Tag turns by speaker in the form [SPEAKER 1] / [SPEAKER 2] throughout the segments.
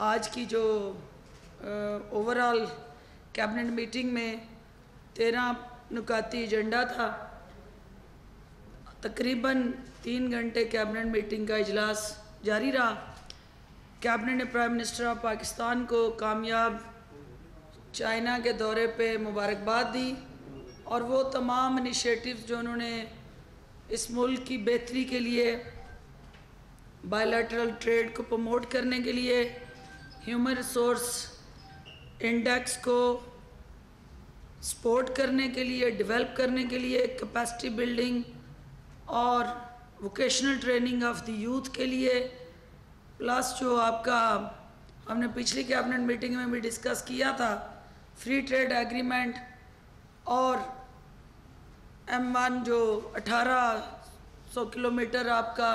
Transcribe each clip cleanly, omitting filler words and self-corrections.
[SPEAKER 1] آج کی جو اوورال کیبنٹ میٹنگ میں 13 نکاتی ایجنڈا تھا، تقریباً 3 گھنٹے کیبنٹ میٹنگ کا اجلاس جاری رہا۔ کیبنٹ نے پرائم منسٹر آف پاکستان کو کامیاب چائنا کے دورے پہ مبارکباد دی اور وہ تمام انیشیٹیوز جو انہوں نے اس ملک کی بہتری کے لیے، بائی لیٹرل ٹریڈ کو پروموٹ کرنے کے لیے، ہیومن ریسورس انڈیکس کو سپورٹ کرنے کے لیے، ڈیولپ کرنے کے لیے، کیپیسٹی بلڈنگ اور vocational training of the youth کے لیے، پلس جو آپ کا ہم نے پچھلی کیبنٹ میٹنگ میں بھی ڈسکس کیا تھا، فری ٹریڈ ایگریمنٹ اور M1 جو 1800 کلومیٹر آپ کا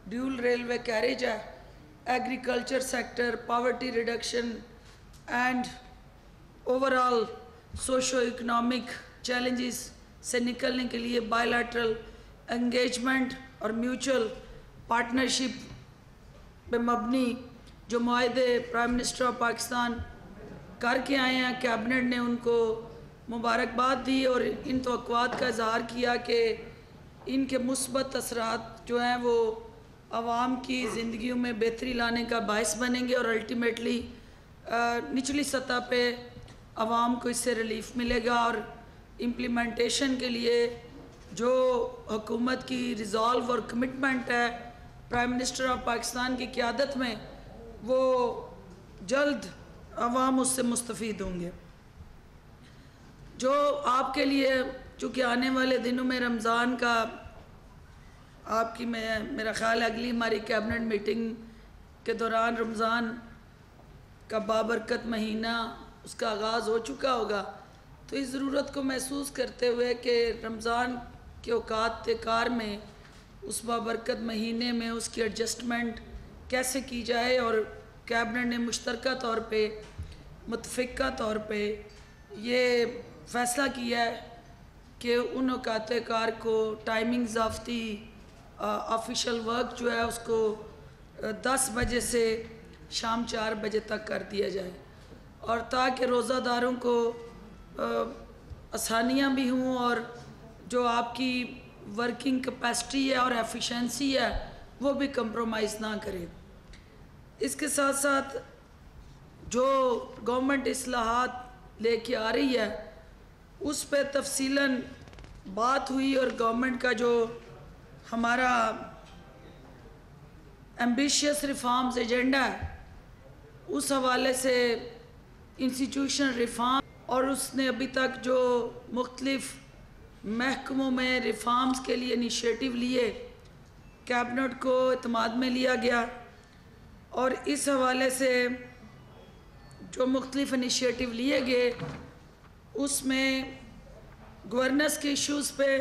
[SPEAKER 1] ڈیول ریلوے کیریج ہے، agriculture sector, poverty reduction and overall socio economic challenges سے نکلنے کے لیے بائی لیٹرل انگیجمنٹ اور میوچل پارٹنرشپ پہ مبنی جو معاہدے پرائم منسٹر آف پاکستان کر کے آئے ہیں، کیبنٹ نے ان کو مبارکباد دی اور ان توقعات کا اظہار کیا کہ ان کے مثبت اثرات جو ہیں وہ عوام کی زندگیوں میں بہتری لانے کا باعث بنیں گے اور الٹیمیٹلی نچلی سطح پہ عوام کو اس سے ریلیف ملے گا، اور امپلیمنٹیشن کے لیے جو حکومت کی ریزالو اور کمٹمنٹ ہے پرائم منسٹر آف پاکستان کی قیادت میں، وہ جلد عوام اس سے مستفید ہوں گے۔ جو آپ کے لیے چونکہ آنے والے دنوں میں رمضان کا آپ کی میرا خیال ہے اگلی ہماری کیبنٹ میٹنگ کے دوران رمضان کا بابرکت مہینہ اس کا آغاز ہو چکا ہوگا، تو اس ضرورت کو محسوس کرتے ہوئے کہ رمضان کے اوقات کار میں اس بابرکت مہینے میں اس کی ایڈجسٹمنٹ کیسے کی جائے، اور کیبنٹ نے مشترکہ طور پہ متفقہ طور پہ یہ فیصلہ کیا ہے کہ ان اوقات کار کو timings of the official work جو ہے اس کو 10 بجے سے شام 4 بجے تک کر دیا جائے، اور تاکہ روزہ داروں کو آسانیاں بھی ہوں اور جو آپ کی ورکنگ کیپیسٹی ہے اور ایفیشنسی ہے وہ بھی کمپرومائز نہ کرے۔ اس کے ساتھ ساتھ جو گورنمنٹ اصلاحات لے کے آ رہی ہے اس پہ تفصیلاً بات ہوئی، اور گورنمنٹ کا جو ہمارا ایمبیشیس ریفارمز ایجنڈا ہے اس حوالے سے انسٹیٹیوشنل ریفارم، اور اس نے ابھی تک جو مختلف محکموں میں ریفارمز کے لیے انیشیٹو لیے، کیبنٹ کو اعتماد میں لیا گیا، اور اس حوالے سے جو مختلف انیشیٹو لیے گئے اس میں گورننس کے ایشوز پہ،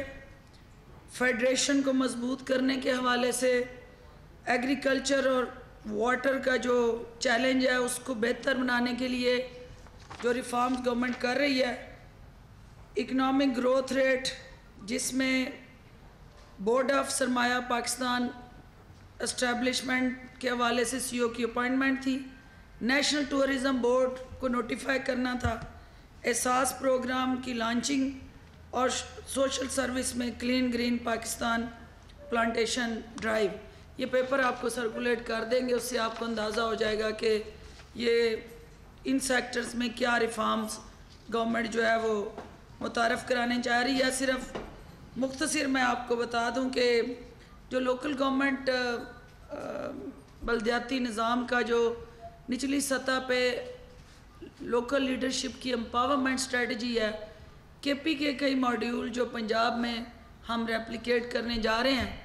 [SPEAKER 1] فیڈریشن کو مضبوط کرنے کے حوالے سے، ایگریکلچر اور واٹر کا جو چیلنج ہے اس کو بہتر بنانے کے لیے جو ریفارمز گورنمنٹ کر رہی ہے، اکنامک گروتھ ریٹ جس میں بورڈ آف سرمایہ پاکستان اسٹیبلشمنٹ کے حوالے سے CO کی اپوائنٹمنٹ تھی، نیشنل ٹورزم بورڈ کو نوٹیفائی کرنا تھا، احساس پروگرام کی لانچنگ، اور سوشل سروس میں clean green Pakistan plantation drive. یہ پیپر آپ کو سرکولیٹ کر دیں گے، اس سے آپ کو اندازہ ہو جائے گا کہ یہ ان سیکٹرز میں کیا ریفارمز گورنمنٹ جو ہے وہ متعارف کرانے چاہ رہی ہے۔ صرف مختصر میں آپ کو بتا دوں کہ جو لوکل گورنمنٹ بلدیاتی نظام کا جو نچلی سطح پہ لوکل لیڈرشپ کی امپاورمنٹ اسٹریٹجی ہے، KP کے کئی ماڈیول جو پنجاب میں ہم ریپلیکیٹ کرنے جا رہے ہیں،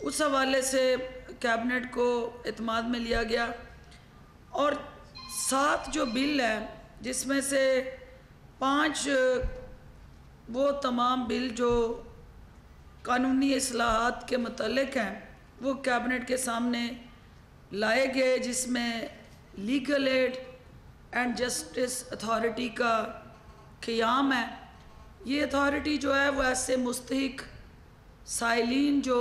[SPEAKER 1] اس حوالے سے کیبنٹ کو اعتماد میں لیا گیا، اور 7 جو بل ہیں جس میں سے 5 وہ تمام بل جو قانونی اصلاحات کے متعلق ہیں وہ کیبنٹ کے سامنے لائے گئے، جس میں legal aid and justice authority کا قیام ہے۔ یہ اتھارٹی جو ہے وہ ایسے مستحق سائلین جو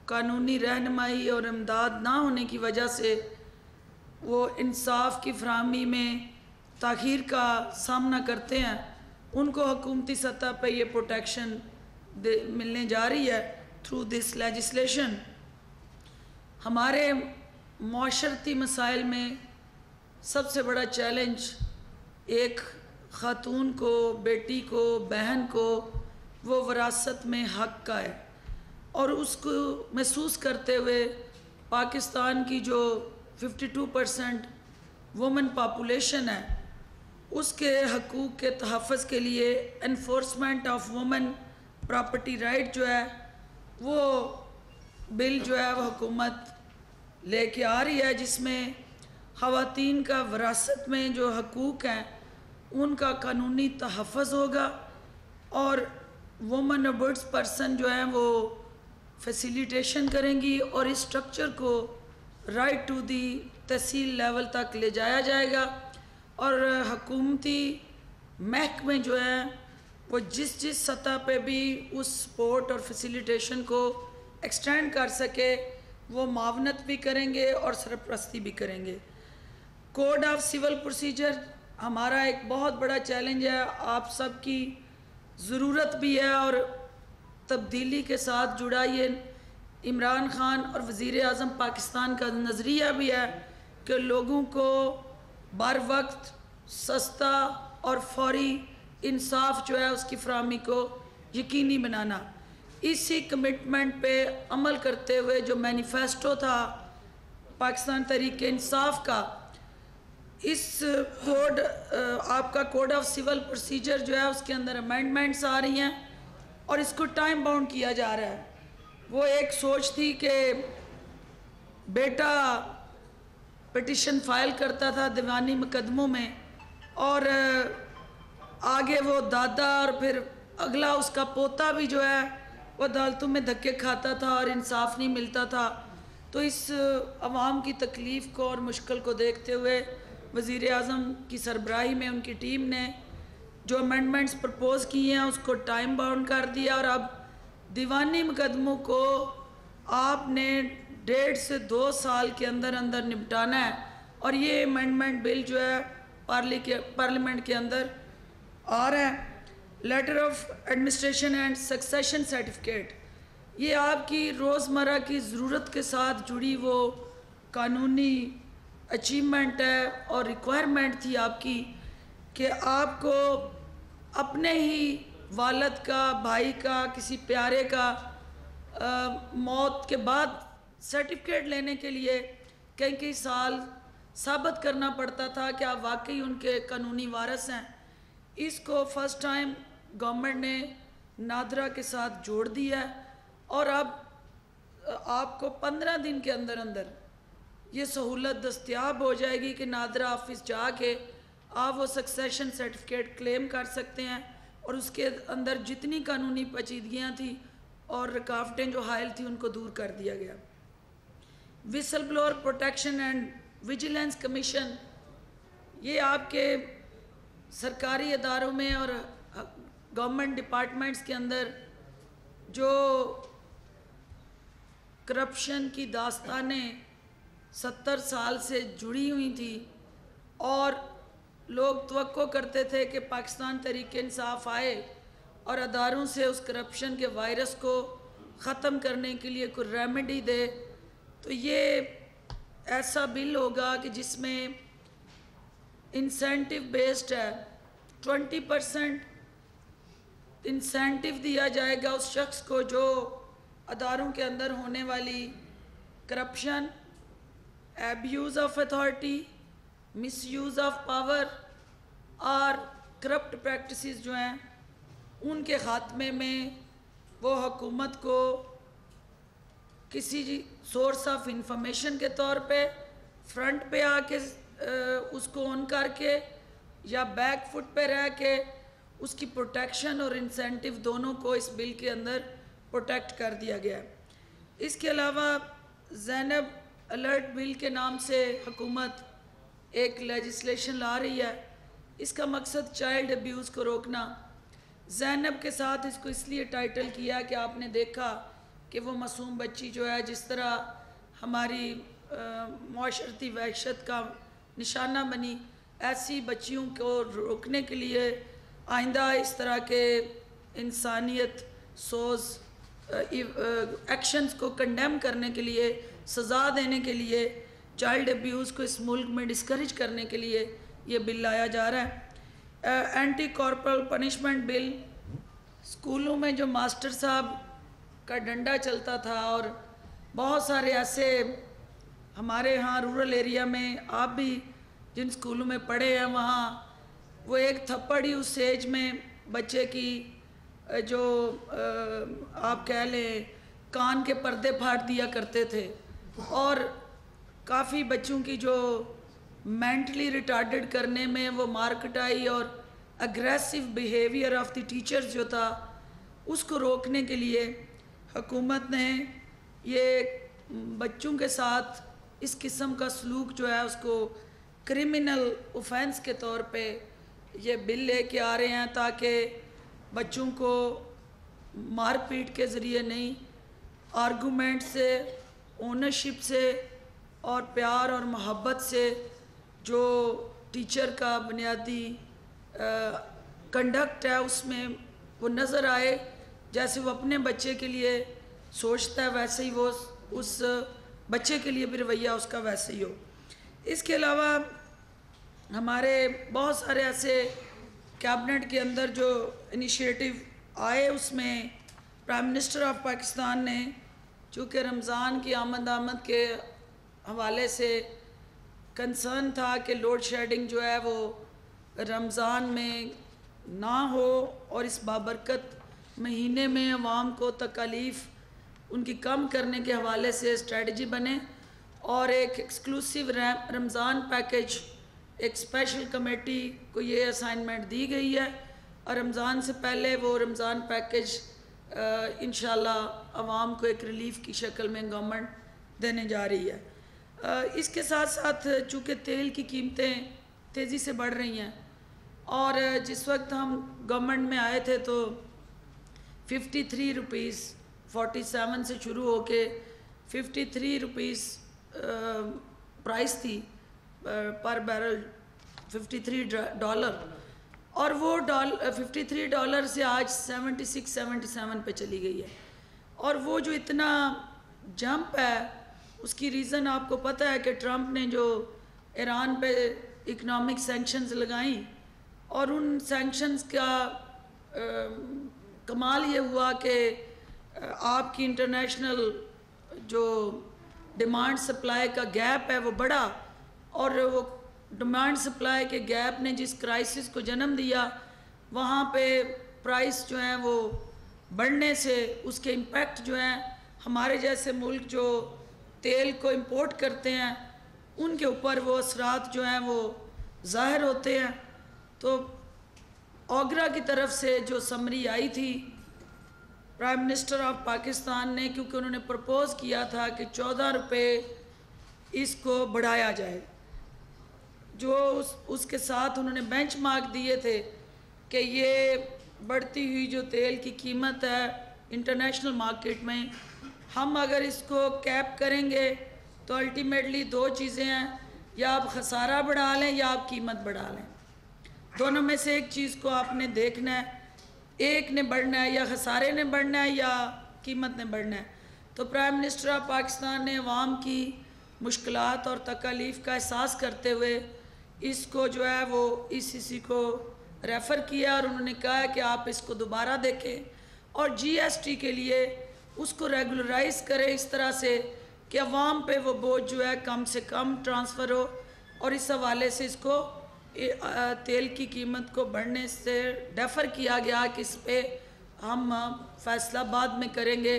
[SPEAKER 1] قانونی رہنمائی اور امداد نہ ہونے کی وجہ سے وہ انصاف کی فراہمی میں تاخیر کا سامنا کرتے ہیں ان کو حکومتی سطح پہ یہ پروٹیکشن ملنے جا رہی ہے تھرو دس لیجسلیشن۔ ہمارے معاشرتی مسائل میں سب سے بڑا چیلنج ایک خاتون کو، بیٹی کو، بہن کو وہ وراثت میں حق کا ہے، اور اس کو محسوس کرتے ہوئے پاکستان کی جو 52% وومن پاپولیشن ہے اس کے حقوق کے تحفظ کے لیے enforcement of women property right جو ہے وہ بل جو ہے وہ حکومت لے کے آ رہی ہے، جس میں خواتین کا وراثت میں جو حقوق ہیں ان کا قانونی تحفظ ہوگا، اور وومن ابرڈس پرسن جو ہیں وہ فیسیلیٹیشن کریں گی اور اس سٹرکچر کو right to the tehsil level تک لے جایا جائے گا، اور حکومتی محکمے جو ہیں وہ جس سطح پہ بھی اس سپورٹ اور فیسیلیٹیشن کو ایکسٹینڈ کر سکے وہ معاونت بھی کریں گے اور سرپرستی بھی کریں گے۔ کوڈ آف سول پروسیجر ہمارا ایک بہت بڑا چیلنج ہے، آپ سب کی ضرورت بھی ہے اور تبدیلی کے ساتھ جڑا یہ عمران خان اور وزیر اعظم پاکستان کا نظریہ بھی ہے کہ لوگوں کو بر وقت سستا اور فوری انصاف جو ہے اس کی فراہمی کو یقینی بنانا۔ اسی کمٹمنٹ پہ عمل کرتے ہوئے جو مینیفیسٹو تھا پاکستان تحریک انصاف کا، اس کوڈ آپ کا کوڈ آف سول پروسیجر جو ہے اس کے اندر امینڈمنٹس آ رہی ہیں اور اس کو ٹائم باؤنڈ کیا جا رہا ہے۔ وہ ایک سوچ تھی کہ بیٹا پٹیشن فائل کرتا تھا دیوانی مقدموں میں اور آگے وہ دادا اور پھر اگلا اس کا پوتا بھی جو ہے وہ عدالتوں میں دھکے کھاتا تھا اور انصاف نہیں ملتا تھا۔ تو اس عوام کی تکلیف کو اور مشکل کو دیکھتے ہوئے وزیر اعظم کی سربراہی میں ان کی ٹیم نے جو امینڈمنٹس پرپوز کیے ہیں اس کو ٹائم باؤنڈ کر دیا، اور اب دیوانی مقدموں کو آپ نے 1.5 سے 2 سال کے اندر اندر نپٹانا ہے، اور یہ امینڈمنٹ بل جو ہے پارلیمنٹ کے اندر آ رہا ہے۔ Letter of administration and succession certificate, یہ آپ کی روزمرہ کی ضرورت کے ساتھ جڑی وہ قانونی اچیومنٹ ہے اور ریکوائرمنٹ تھی آپ کی کہ آپ کو اپنے ہی والد کا، بھائی کا، کسی پیارے کا موت کے بعد سرٹیفکیٹ لینے کے لیے کئی سال ثابت کرنا پڑتا تھا کہ آپ واقعی ان کے قانونی وارث ہیں۔ اس کو فرسٹ ٹائم گورنمنٹ نے نادرا کے ساتھ جوڑ دیا ہے، اور اب آپ کو 15 دن کے اندر اندر یہ سہولت دستیاب ہو جائے گی کہ نادرا آفس جا کے آپ وہ سکسیشن سرٹیفکیٹ کلیم کر سکتے ہیں، اور اس کے اندر جتنی قانونی پیچیدگیاں تھیں اور رکاوٹیں جو حائل تھیں ان کو دور کر دیا گیا۔ وسل بلور پروٹیکشن اینڈ ویجیلنس کمیشن، یہ آپ کے سرکاری اداروں میں اور گورنمنٹ ڈپارٹمنٹس کے اندر جو کرپشن کی داستانیں 70 سال سے جڑی ہوئی تھی اور لوگ توقع کرتے تھے کہ پاکستان تحریک انصاف آئے اور اداروں سے اس کرپشن کے وائرس کو ختم کرنے کے لیے کوئی ریمیڈی دے، تو یہ ایسا بل ہوگا کہ جس میں انسینٹیو بیسڈ ہے، 20% انسینٹیو دیا جائے گا اس شخص کو جو اداروں کے اندر ہونے والی corruption, abuse of authority, miss use of power اور کرپٹ پریکٹسز جو ہیں ان کے خاتمے میں وہ حکومت کو کسی سورس آف انفارمیشن کے طور پہ فرنٹ پہ آ کے اس کو آن کر کے یا بیک فٹ پہ رہ کے اس کی پروٹیکشن اور انسینٹیو دونوں کو اس بل کے اندر پروٹیکٹ کر دیا گیا ہے۔ اس کے علاوہ زینب الرٹ بل کے نام سے حکومت ایک لیجسلیشن لا رہی ہے، اس کا مقصد چائلڈ ابیوز کو روکنا۔ زینب کے ساتھ اس کو اس لیے ٹائٹل کیا کہ آپ نے دیکھا کہ وہ معصوم بچی جو ہے جس طرح ہماری معاشرتی وحشت کا نشانہ بنی، ایسی بچیوں کو روکنے کے لیے آئندہ اس طرح کے انسانیت سوز ایکشنز کو کنڈیم کرنے کے لیے، سزا دینے کے لیے، چائلڈ ابیوز کو اس ملک میں ڈسکریج کرنے کے لیے یہ بل لایا جا رہا ہے۔ اینٹی کارپورل پنشمنٹ بل، اسکولوں میں جو ماسٹر صاحب کا ڈنڈا چلتا تھا، اور بہت سارے ایسے ہمارے ہاں رورل ایریا میں، آپ بھی جن اسکولوں میں پڑھے ہیں وہاں وہ ایک تھپڑ ہی اس ایج میں بچے کی جو آپ کہہ لیں کان کے پردے پھاڑ دیا کرتے تھے، اور کافی بچوں کی جو مینٹلی ریٹارڈڈ کرنے میں وہ مارکٹائی اور aggressive behaviour of the teachers جو تھا، اس کو روکنے کے لیے حکومت نے یہ بچوں کے ساتھ اس قسم کا سلوک جو ہے اس کو کرمنل اوفینس کے طور پہ یہ بل لے کے آ رہے ہیں، تاکہ بچوں کو مار پیٹ کے ذریعے نہیں، آرگومنٹ سے، اونرشپ سے اور پیار اور محبت سے جو ٹیچر کا بنیادی کنڈکٹ ہے اس میں وہ نظر آئے، جیسے وہ اپنے بچے کے لیے سوچتا ہے ویسے ہی وہ اس بچے کے لیے بھی رویہ اس کا ویسے ہی ہو۔ اس کے علاوہ ہمارے بہت سارے ایسے کیبنٹ کے اندر جو انیشیٹو آئے، اس میں پرائم منسٹر آف پاکستان نے چونکہ رمضان کی آمد کے حوالے سے کنسرن تھا کہ لوڈ شیڈنگ جو ہے وہ رمضان میں نہ ہو، اور اس بابرکت مہینے میں عوام کو تکالیف ان کی کم کرنے کے حوالے سے اسٹریٹجی بنے، اور ایک ایکسکلوسیو رمضان پیکج، ایک اسپیشل کمیٹی کو یہ اسائنمنٹ دی گئی ہے، اور رمضان سے پہلے وہ رمضان پیکج انشاءاللہ عوام کو ایک ریلیف کی شکل میں گورنمنٹ دینے جا رہی ہے۔ اس کے ساتھ ساتھ چونکہ تیل کی قیمتیں تیزی سے بڑھ رہی ہیں، اور جس وقت ہم گورنمنٹ میں آئے تھے تو 53 روپیز 47 سے شروع ہو کے 53 روپیز پرائس تھی پر بیرل، 53 ڈالر، اور وہ $53 سے آج 76-77 پہ چلی گئی ہے۔ اور وہ جو اتنا جمپ ہے اس کی ریزن آپ کو پتہ ہے کہ ٹرمپ نے جو ایران پہ اکنامک سینکشنز لگائیں، اور ان سینکشنز کا کمال یہ ہوا کہ آپ کی انٹرنیشنل جو ڈیمانڈ سپلائی کا گیپ ہے وہ بڑھا، اور وہ ڈیمانڈ سپلائی کے گیپ نے جس کرائسس کو جنم دیا، وہاں پہ پرائس جو ہیں وہ بڑھنے سے اس کے امپیکٹ جو ہیں ہمارے جیسے ملک جو تیل کو امپورٹ کرتے ہیں ان کے اوپر وہ اثرات جو ہیں وہ ظاہر ہوتے ہیں۔ تو اوگرا کی طرف سے جو سمری آئی تھی پرائم منسٹر آف پاکستان نے، کیونکہ انہوں نے پرپوز کیا تھا کہ 14 روپے اس کو بڑھایا جائے، جو اس کے ساتھ انہوں نے بینچ مارک دیے تھے کہ یہ بڑھتی ہوئی جو تیل کی قیمت ہے انٹرنیشنل مارکیٹ میں، ہم اگر اس کو کیپ کریں گے تو الٹیمیٹلی دو چیزیں ہیں، یا آپ خسارہ بڑھا لیں یا آپ قیمت بڑھا لیں، دونوں میں سے ایک چیز کو آپ نے دیکھنا ہے، ایک نے بڑھنا ہے، یا خسارے نے بڑھنا ہے یا قیمت نے بڑھنا ہے۔ تو پرائم منسٹر آف پاکستان نے عوام کی مشکلات اور تکالیف کا احساس کرتے ہوئے اس کو جو ہے وہ ECC کو ریفر کیا، اور انہوں نے کہا کہ آپ اس کو دوبارہ دیکھیں، اور GST کے لیے اس کو ریگولرائز کریں اس طرح سے کہ عوام پہ وہ بوجھ جو ہے کم سے کم ٹرانسفر ہو، اور اس حوالے سے اس کو تیل کی قیمت کو بڑھنے سے ڈیفر کیا گیا کہ اس پہ ہم فیصلہ بعد میں کریں گے،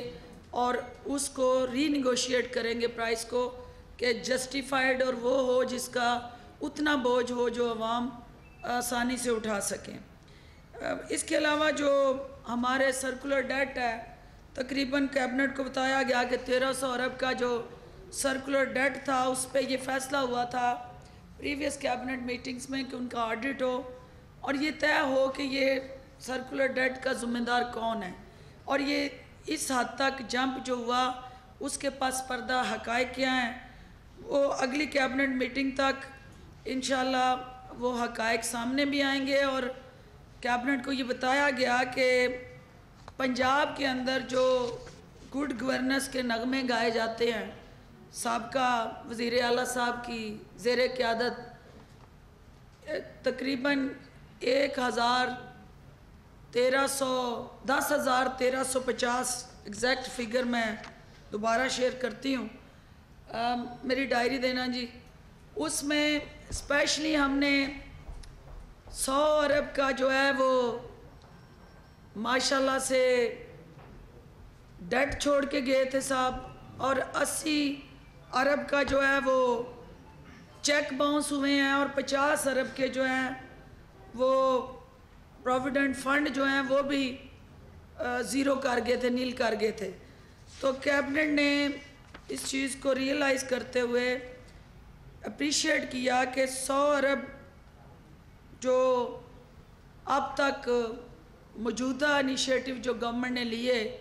[SPEAKER 1] اور اس کو ری نیگوشیٹ کریں گے پرائس کو، کہ جسٹیفائیڈ اور وہ ہو جس کا اتنا بوجھ ہو جو عوام آسانی سے اٹھا سکیں۔ اس کے علاوہ جو ہمارے سرکولر ڈیٹ ہے، تقریباً کیبنٹ کو بتایا گیا کہ 1300 ارب کا جو سرکولر ڈیٹ تھا اس پہ یہ فیصلہ ہوا تھا پریویس کیبنٹ میٹنگز میں کہ ان کا آڈٹ ہو، اور یہ طے ہو کہ یہ سرکولر ڈیٹ کا ذمہ دار کون ہے، اور یہ اس حد تک جمپ جو ہوا اس کے پس پردہ حقائق کیا ہیں۔ وہ اگلی کیبنٹ میٹنگ تک انشاءاللہ وہ حقائق سامنے بھی آئیں گے، اور کیبنٹ کو یہ بتایا گیا کہ پنجاب کے اندر جو گڈ گورننس کے نغمے گائے جاتے ہیں سابقہ وزیر اعلیٰ صاحب کی زیر قیادت، تقریباً 10,1350 ایگزیکٹ فگر میں دوبارہ شیئر کرتی ہوں، میری ڈائری دینا جی، اس میں اسپیشلی ہم نے 100 ارب کا جو ہے وہ ماشاءاللہ سے ڈیٹ چھوڑ کے گئے تھے صاحب، اور 80 ارب کا جو ہے وہ چیک باؤنس ہوئے ہیں، اور 50 ارب کے جو ہیں وہ پروویڈنٹ فنڈ جو ہیں وہ بھی زیرو کر گئے تھے، نیل کر گئے تھے۔ تو کیبنٹ نے اس چیز کو ریئلائز کرتے ہوئے اپریشیٹ کیا کہ 100 ارب جو اب تک موجودہ انیشیٹو جو گورنمنٹ نے لیے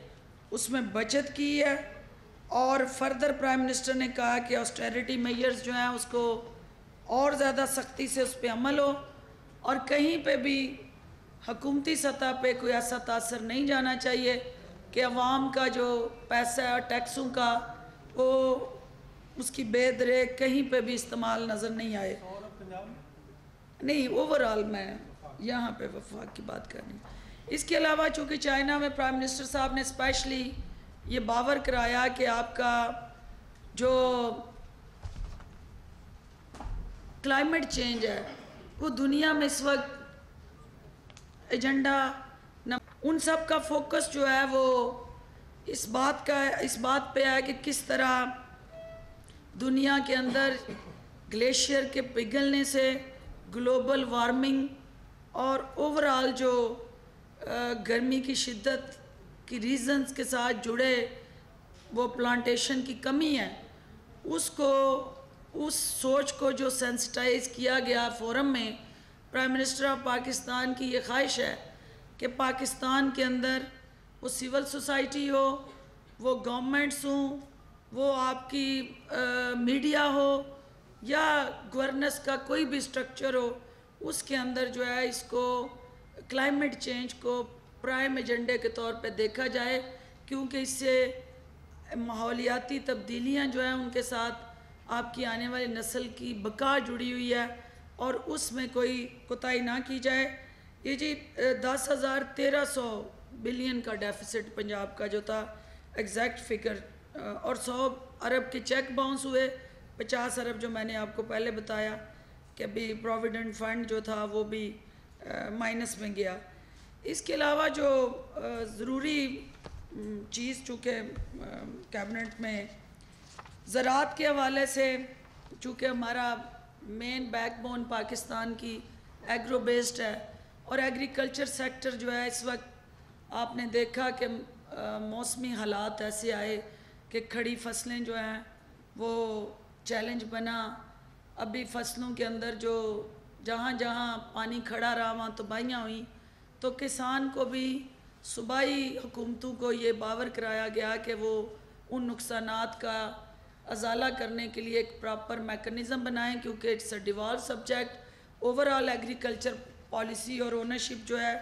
[SPEAKER 1] اس میں بچت کی ہے، اور فردر پرائم منسٹر نے کہا کہ آسٹیریٹی میئرز جو ہیں اس کو اور زیادہ سختی سے اس پہ عمل ہو، اور کہیں پہ بھی حکومتی سطح پہ کوئی ایسا تاثر نہیں جانا چاہیے کہ عوام کا جو پیسہ ہے ٹیکسوں کا وہ اس کی بے درے کہیں پہ بھی استعمال نظر نہیں آئے۔ نہیں، اوورآل میں یہاں پہ وفاق کی بات کرنی۔ اس کے علاوہ چونکہ چائنا میں پرائم منسٹر صاحب نے اسپیشلی یہ باور کرایا کہ آپ کا جو کلائمیٹ چینج ہے وہ دنیا میں اس وقت ایجنڈا ان سب کا فوکس جو ہے وہ اس بات پہ ہے کہ کس طرح دنیا کے اندر گلیشیئر کے پگھلنے سے گلوبل وارمنگ اور اوورآل جو گرمی کی شدت کی ریزنز کے ساتھ جڑے وہ پلانٹیشن کی کمی ہے، اس سوچ کو جو سینسٹائز کیا گیا فورم میں، پرائم منسٹر آف پاکستان کی یہ خواہش ہے کہ پاکستان کے اندر وہ سول سوسائٹی ہو، وہ گورنمنٹس ہوں، وہ آپ کی میڈیا ہو، یا گورننس کا کوئی بھی سٹرکچر ہو، اس کے اندر جو ہے اس کو کلائمیٹ چینج کو پرائم ایجنڈے کے طور پہ دیکھا جائے، کیونکہ اس سے ماحولیاتی تبدیلیاں جو ہیں ان کے ساتھ آپ کی آنے والی نسل کی بقا جڑی ہوئی ہے، اور اس میں کوئی کوتاہی نہ کی جائے۔ یہ جی 10,1300 بلین کا ڈیفیسٹ پنجاب کا جو تھا ایگزیکٹ فگر، اور 100 ارب کے چیک باؤنس ہوئے، 50 ارب جو میں نے آپ کو پہلے بتایا کہ ابھی پروویڈنٹ فنڈ جو تھا وہ بھی مائنس میں گیا۔ اس کے علاوہ جو ضروری چیز چونکہ کیبنٹ میں زراعت کے حوالے سے، چونکہ ہمارا مین بیک بون پاکستان کی ایگرو بیسڈ ہے، اور ایگریکلچر سیکٹر جو ہے اس وقت آپ نے دیکھا کہ موسمی حالات ایسے آئے کہ کھڑی فصلیں جو ہیں وہ چیلنج بنا، ابھی فصلوں کے اندر جو جہاں جہاں پانی کھڑا رہا وہاں تباہیاں ہوئیں، تو کسان کو بھی صوبائی حکومتوں کو یہ باور کرایا گیا کہ وہ ان نقصانات کا ازالہ کرنے کے لیے ایک پراپر میکنزم بنائیں، کیونکہ it's a devolved subject. Overall agriculture policy اور اونرشپ جو ہے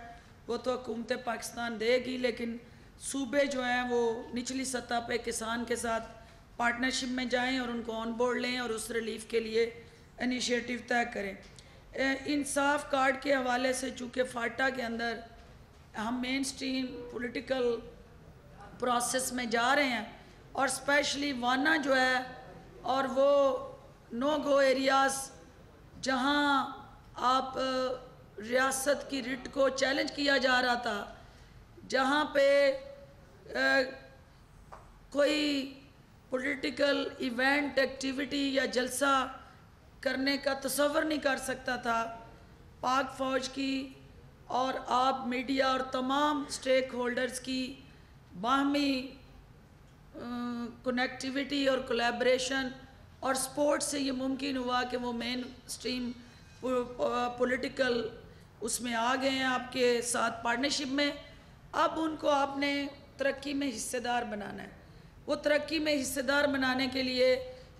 [SPEAKER 1] وہ تو حکومت پاکستان دے گی، لیکن صوبے جو ہیں وہ نچلی سطح پہ کسان کے ساتھ پارٹنرشپ میں جائیں اور ان کو آن بورڈ لیں اور اس ریلیف کے لیے انیشیٹو طے کریں۔ انصاف کارڈ کے حوالے سے چونکہ فاٹا کے اندر ہم مین سٹریم پولیٹیکل پروسیس میں جا رہے ہیں، اور اسپیشلی وانا جو ہے اور وہ نو گو ایریاز جہاں آپ ریاست کی رٹ کو چیلنج کیا جا رہا تھا، جہاں پہ کوئی پولیٹیکل ایونٹ ایکٹیویٹی یا جلسہ کرنے کا تصور نہیں کر سکتا تھا، پاک فوج کی اور آپ میڈیا اور تمام سٹیک ہولڈرز کی باہمی کنیکٹیویٹی اور کولیبریشن اور سپورٹ سے یہ ممکن ہوا کہ وہ مین سٹریم پولیٹیکل اس میں آ گئے ہیں آپ کے ساتھ پارٹنرشپ میں۔ اب ان کو آپ نے ترقی میں حصہ دار بنانا ہے۔ وہ ترقی میں حصہ دار بنانے کے لیے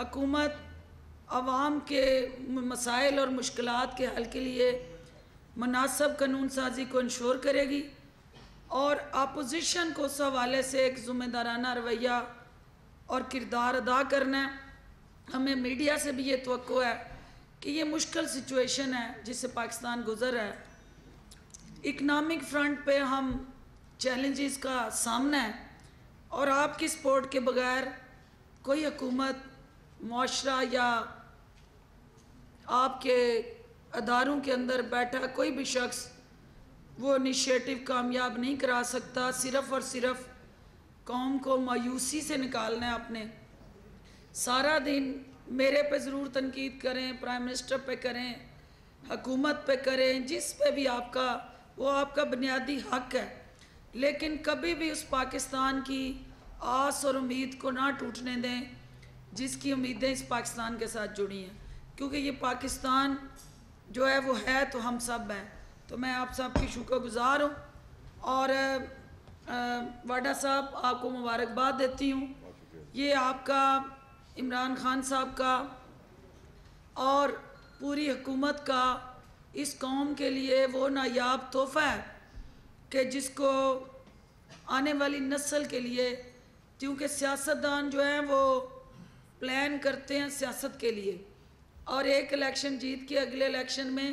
[SPEAKER 1] حکومت عوام کے مسائل اور مشکلات کے حل کے لیے مناسب قانون سازی کو انشور کرے گی، اور اپوزیشن کو اس حوالے سے ایک ذمہ دارانہ رویہ اور کردار ادا کرنا ہے۔ ہمیں میڈیا سے بھی یہ توقع ہے کہ یہ مشکل سچویشن ہے جس سے پاکستان گزر رہا ہے، اکنامک فرنٹ پہ ہم چیلنجز کا سامنا ہے، اور آپ کی سپورٹ کے بغیر کوئی حکومت، معاشرہ یا آپ کے اداروں کے اندر بیٹھا کوئی بھی شخص وہ انیشیٹو کامیاب نہیں کرا سکتا۔ صرف اور صرف قوم کو مایوسی سے نکالنا ہے آپ نے۔ سارا دن میرے پہ ضرور تنقید کریں، پرائم منسٹر پہ کریں، حکومت پہ کریں، جس پہ بھی آپ کا، وہ آپ کا بنیادی حق ہے، لیکن کبھی بھی اس پاکستان کی آس اور امید کو نہ ٹوٹنے دیں جس کی امیدیں اس پاکستان کے ساتھ جڑی ہیں، کیونکہ یہ پاکستان جو ہے وہ ہے تو ہم سب ہیں۔ تو میں آپ سب کی شکر گزار ہوں، اور واڈا صاحب آپ کو مبارکباد دیتی ہوں۔ یہ آپ کا، عمران خان صاحب کا اور پوری حکومت کا اس قوم کے لیے وہ نایاب تحفہ ہے کہ جس کو آنے والی نسل کے لیے، کیونکہ سیاستدان جو ہیں وہ پلان کرتے ہیں سیاست کے لیے، اور ایک الیکشن جیت کے اگلے الیکشن میں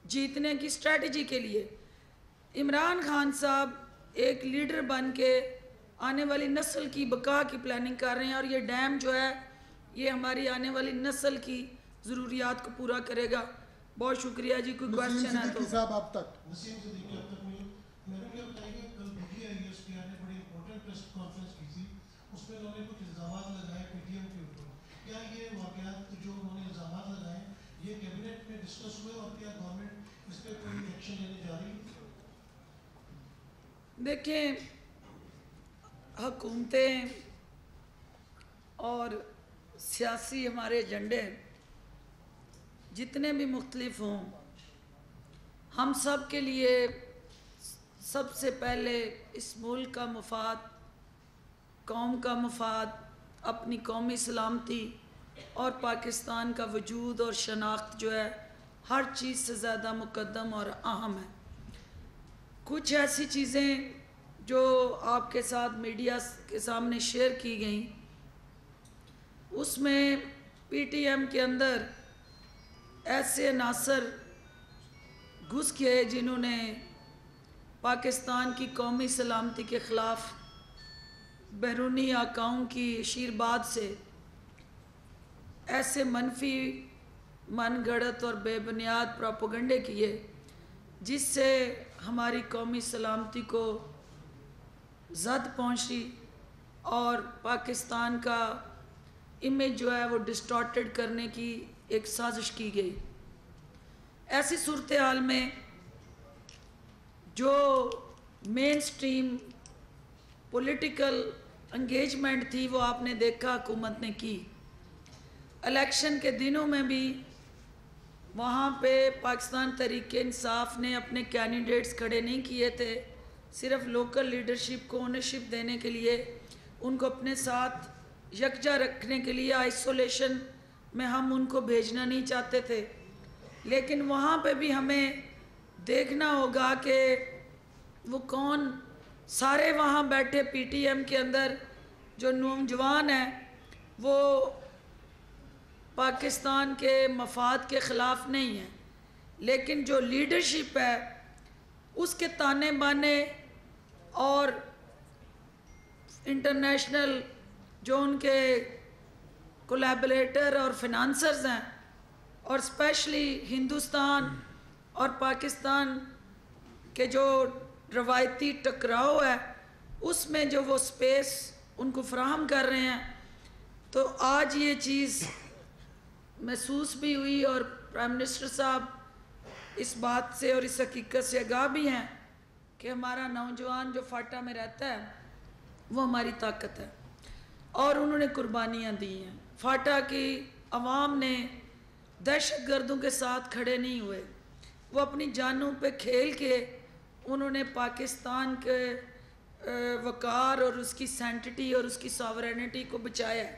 [SPEAKER 1] جیتنے کی اسٹریٹجی کے لیے۔ عمران خان صاحب ایک لیڈر بن کے آنے والی نسل کی بقا کی پلاننگ کر رہے ہیں، اور یہ ڈیم جو ہے یہ ہماری آنے والی نسل کی ضروریات کو پورا کرے گا۔ بہت شکریہ جی۔ کوئی کوشچن ہے تو
[SPEAKER 2] صاحب آپ تک۔
[SPEAKER 3] نسیم صدیقی اب تک نہیں، میڈم یہ بتائیے کہ کل P T I S P R نے بڑی امپورٹنٹ پریس کانفرنس کی تھی، اس میں انہوں نے کچھ الزامات لگائے پی ٹی ایم کے اوپر۔ کیا یہ واقعات جو انہوں نے الزامات لگائے یہ کیبنٹ میں ڈسکس ہوئے، اور کیا گورنمنٹ اس پہ کوئی ایکشن لینے جا رہی ہے؟
[SPEAKER 1] دیکھیں، حکومتیں اور سیاسی ہمارے ایجنڈے جتنے بھی مختلف ہوں، ہم سب کے لیے سب سے پہلے اس ملک کا مفاد، قوم کا مفاد، اپنی قومی سلامتی اور پاکستان کا وجود اور شناخت جو ہے ہر چیز سے زیادہ مقدم اور اہم ہے۔ کچھ ایسی چیزیں جو آپ کے ساتھ میڈیا کے سامنے شیئر کی گئیں، اس میں پی ٹی ایم کے اندر ایسے عناصر گھس گئے جنہوں نے پاکستان کی قومی سلامتی کے خلاف بیرونی آقاؤں کی اشیرباد سے ایسے منفی، من گھڑت اور بے بنیاد پروپیگنڈے کیے، جس سے ہماری قومی سلامتی کو زد پہنچی اور پاکستان کا امیج جو ہے وہ ڈسٹارٹڈ کرنے کی ایک سازش کی گئی۔ ایسی صورتحال میں جو مین سٹریم پولیٹیکل انگیجمنٹ تھی وہ آپ نے دیکھا حکومت نے کی۔ الیکشن کے دنوں میں بھی وہاں پہ پاکستان تحریک انصاف نے اپنے کینڈیڈیٹس کھڑے نہیں کیے تھے، صرف لوکل لیڈرشپ کو اونرشپ دینے کے لیے، ان کو اپنے ساتھ یکجا رکھنے کے لیے آئسولیشن میں ہم ان کو بھیجنا نہیں چاہتے تھے۔ لیکن وہاں پہ بھی ہمیں دیکھنا ہوگا کہ وہ کون، سارے وہاں بیٹھے پی ٹی ایم کے اندر جو نوجوان ہیں وہ پاکستان کے مفاد کے خلاف نہیں ہیں، لیکن جو لیڈرشپ ہے اس کے تانے بانے اور انٹرنیشنل جو ان کے کولیبریٹر اور فنانسرز ہیں، اور اسپیشلی ہندوستان اور پاکستان کے جو روایتی ٹکراؤ ہے اس میں جو وہ سپیس ان کو فراہم کر رہے ہیں، تو آج یہ چیز محسوس بھی ہوئی، اور پرائم منسٹر صاحب اس بات سے اور اس حقیقت سے آگاہ بھی ہیں کہ ہمارا نوجوان جو فاٹا میں رہتا ہے وہ ہماری طاقت ہے، اور انہوں نے قربانیاں دی ہیں۔ فاٹا کی عوام نے دہشت گردوں کے ساتھ کھڑے نہیں ہوئے، وہ اپنی جانوں پہ کھیل کے انہوں نے پاکستان کے وقار اور اس کی سینٹٹی اور اس کی ساورینٹی کو بچایا ہے۔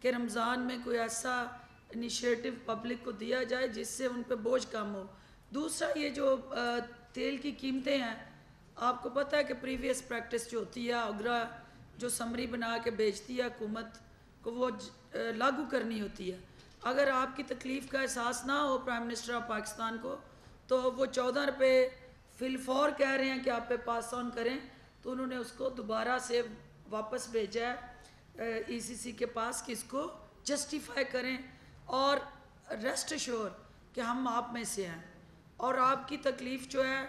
[SPEAKER 1] کہ رمضان میں کوئی ایسا انیشیٹو پبلک کو دیا جائے جس سے ان پہ بوجھ کم ہو. دوسرا یہ جو تیل کی قیمتیں ہیں، آپ کو پتہ ہے کہ پریویس پریکٹس جو ہوتی ہے اگرا جو سمری بنا کے بیچتی ہے حکومت کو وہ لاگو کرنی ہوتی ہے. اگر آپ کی تکلیف کا احساس نہ ہو پرائم منسٹر آف پاکستان کو تو وہ 14 روپے فی الفور کہہ رہے ہیں کہ آپ پہ پاس آن کریں، تو انہوں نے اس کو دوبارہ سے واپس بھیجا ہے ECC کے پاس کہ اس کو جسٹیفائی کریں اور ریسٹ ایشور کہ ہم آپ میں سے ہیں اور آپ کی تکلیف جو ہے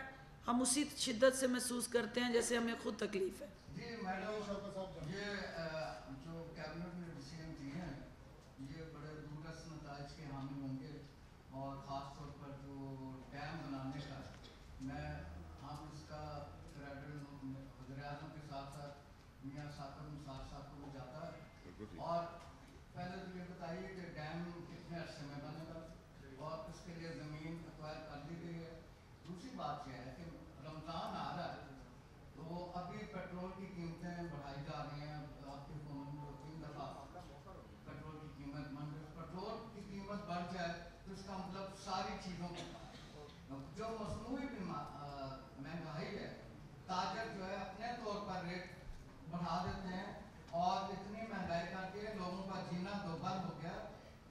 [SPEAKER 1] ہم اسی شدت سے محسوس کرتے ہیں جیسے ہمیں خود تکلیف ہے.
[SPEAKER 4] جی میڈم، یہ جو کیبنٹ نے ڈیسیژن دی ہیں یہ بڑے دورس نتائج کے حامل ہوں گے، اور خاص طور پر جو ڈیم بنانے کا ہم اس کا کریڈٹ وزیر اعظم کے ساتھ ساتھ میاں ثاقب نثار صاحب کو بھی جاتا ہے. اور پہلے تو یہ بتائیے کہ ڈیم کتنے عرصے میں بنے گا اور اس کے لیے زمین ایکوائر کر لی گئی ہے. دوسری بات یہ ہے کہ رمضان آ رہا ہے تو ابھی پیٹرول کی قیمتیں بڑھائی جا رہی ہیں. آپ کے فون میں 2-3 دفعہ پیٹرول کی قیمت بڑھ جائے تو اس کا مطلب ساری چیزوں کی جو مصنوعی مہنگائی ہے، تاجر جو ہے اپنے طور پر ریٹ بڑھا دیتے ہیں اور اتنی مہنگائی کر کے لوگوں کا جینا دوبھر ہو گیا.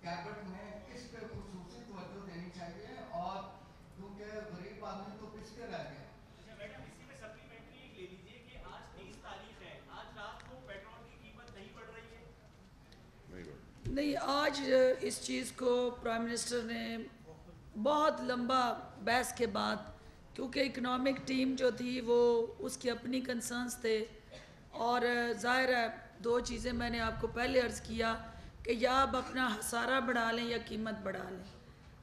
[SPEAKER 4] کیبنٹ میں اس پہ خصوصی توجہ دینی چاہیے اور کیونکہ غریب آدمی تو پچھ کے رہ گیا.
[SPEAKER 5] میڈم اسی میں سپلیمنٹری ایک لے لیجیے کہ آج 30 تاریخ ہے، آج رات کو پیٹرول کی قیمت نہیں بڑھ رہی ہے؟
[SPEAKER 1] نہیں، آج اس چیز کو پرائم منسٹر نے بہت لمبا بحث کے بعد، کیونکہ اکنامک ٹیم جو تھی وہ اس کی اپنی کنسرنس تھے اور ظاہر ہے 2 چیزیں میں نے آپ کو پہلے عرض کیا کہ یا آپ اپنا خسارہ بڑھا لیں یا قیمت بڑھا لیں،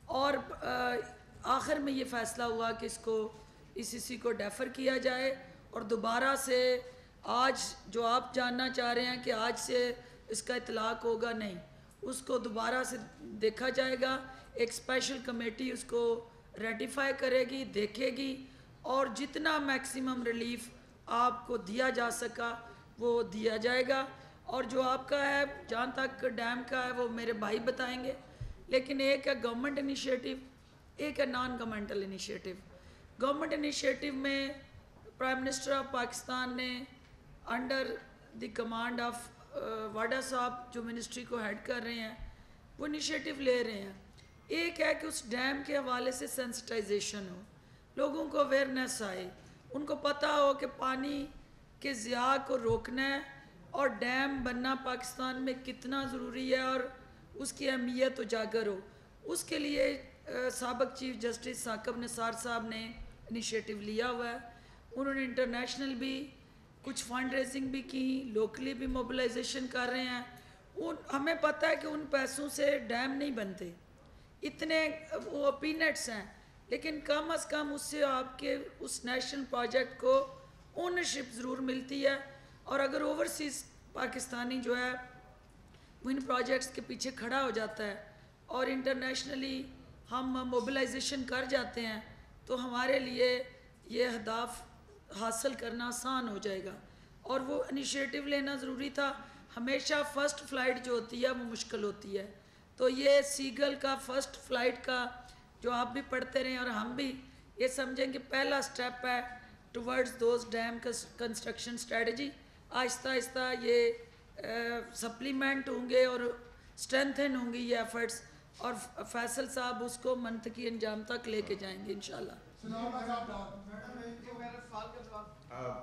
[SPEAKER 1] اور آخر میں یہ فیصلہ ہوا کہ اس کو ECC کو ڈیفر کیا جائے اور دوبارہ سے آج جو آپ جاننا چاہ رہے ہیں کہ آج سے اس کا اطلاق ہوگا، نہیں، اس کو دوبارہ سے دیکھا جائے گا. ایک اسپیشل کمیٹی اس کو ریٹیفائی کرے گی، دیکھے گی اور جتنا میکسیمم ریلیف آپ کو دیا جا سکا وہ دیا جائے گا. اور جو آپ کا ہے جہاں تک ڈیم کا ہے وہ میرے بھائی بتائیں گے، لیکن ایک ہے گورنمنٹ انیشیٹو، ایک ہے naan governmental initiative. Government initiative میں پرائم منسٹر آف پاکستان نے انڈر دی کمانڈ آف واڈا صاحب جو منسٹری کو ہیڈ کر رہے ہیں وہ انیشیٹو لے رہے ہیں. ایک ہے کہ اس ڈیم کے حوالے سے سینسٹائزیشن ہو، لوگوں کو اویئرنیس آئے، ان کو پتہ ہو کہ پانی کے ضیاع کو روکنا ہے اور ڈیم بننا پاکستان میں کتنا ضروری ہے اور اس کی اہمیت اجاگر ہو. اس کے لیے سابق چیف جسٹس ثاقب نثار صاحب نے انیشیٹو لیا ہوا ہے. انہوں نے انٹرنیشنل بھی کچھ فنڈ ریزنگ بھی کی، لوکلی بھی موبلائزیشن کر رہے ہیں. ہمیں پتہ ہے کہ ان پیسوں سے ڈیم نہیں بنتے، اتنے وہ پینٹس ہیں، لیکن کم از کم اس سے آپ کے اس نیشنل پروجیکٹ کو اونرشپ ضرور ملتی ہے. اور اگر اوورسیز پاکستانی جو ہے وہ ان پروجیکٹس کے پیچھے کھڑا ہو جاتا ہے اور انٹرنیشنلی ہم موبلائزیشن کر جاتے ہیں تو ہمارے لیے یہ اہداف حاصل کرنا آسان ہو جائے گا. اور وہ انیشیٹو لینا ضروری تھا. ہمیشہ فرسٹ فلائٹ جو ہوتی ہے وہ مشکل ہوتی ہے، تو یہ سیگل کا فرسٹ فلائٹ کا جو آپ بھی پڑھتے رہیں اور ہم بھی یہ سمجھیں کہ پہلا سٹیپ ہے towards those dam construction strategy. آہستہ آہستہ یہ سپلیمنٹ ہوں گے اور اسٹرینتھن ہوں گی یہ ایفرٹس، اور فیصل صاحب اس کو منطقی انجام تک لے کے جائیں گے انشاءاللہ.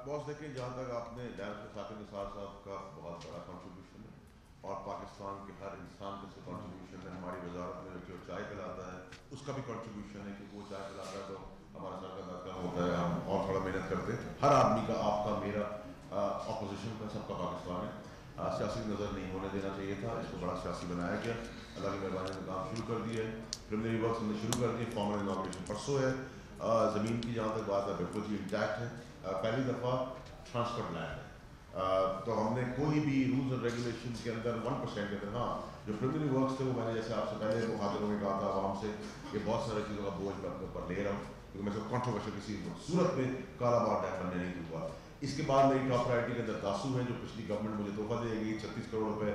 [SPEAKER 6] باس دیکھیں، جہاں تک آپ نے ثاقب نثار صاحب کا بہت بڑا کنٹریبیوشن ہے اور پاکستان کے ہر انسان کا کنٹریبیوشن ہے. ہماری وزارت میں جو چائے پلاتا ہے اس کا بھی کنٹریبیوشن ہے کہ وہ چائے پلاتا ہے تو ہمارا سر کا درد کم ہوتا ہے، ہم اور تھوڑا محنت کرتے ہیں. ہر آدمی کا، آپ کا، میرا، اپوزیشن کا، سب کا پاکستان ہے. سیاسی نظر نہیں ہونے دینا چاہیے تھا، اس کو بڑا سیاسی بنایا گیا. اللہ کی مہربانی نے کام شروع کر دیا ہے، پریلیمنری ورکس ہم نے شروع کر دیے. فارمل اناگوریشن پرسوں ہے. زمین کی جہاں تک بات ہے بالکل ہی انٹیکٹ ہے. پہلی دفعہ ٹرانسفر لینڈ ہے تو ہم نے کوئی بھی رولز اور ریگولیشن کے اندر 1% کے اندر، ہاں جو پریلیمنری ورکس تھے وہ میں نے جیسے آپ سے پہلے مخاطبوں میں کہا تھا عوام سے کہ بہت ساری چیزوں کا بوجھ میں اپنے اوپر لے رہا ہوں کیونکہ میں سب کنٹروورشل کسی صورت میں کالا بار ڈیم بننے نہیں دوں گا. اس کے بعد میری ٹاپ پرائرٹی کے اندر داسو ہے جو پچھلی گورنمنٹ مجھے تحفہ دے گی 36 کروڑ روپے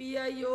[SPEAKER 1] PIO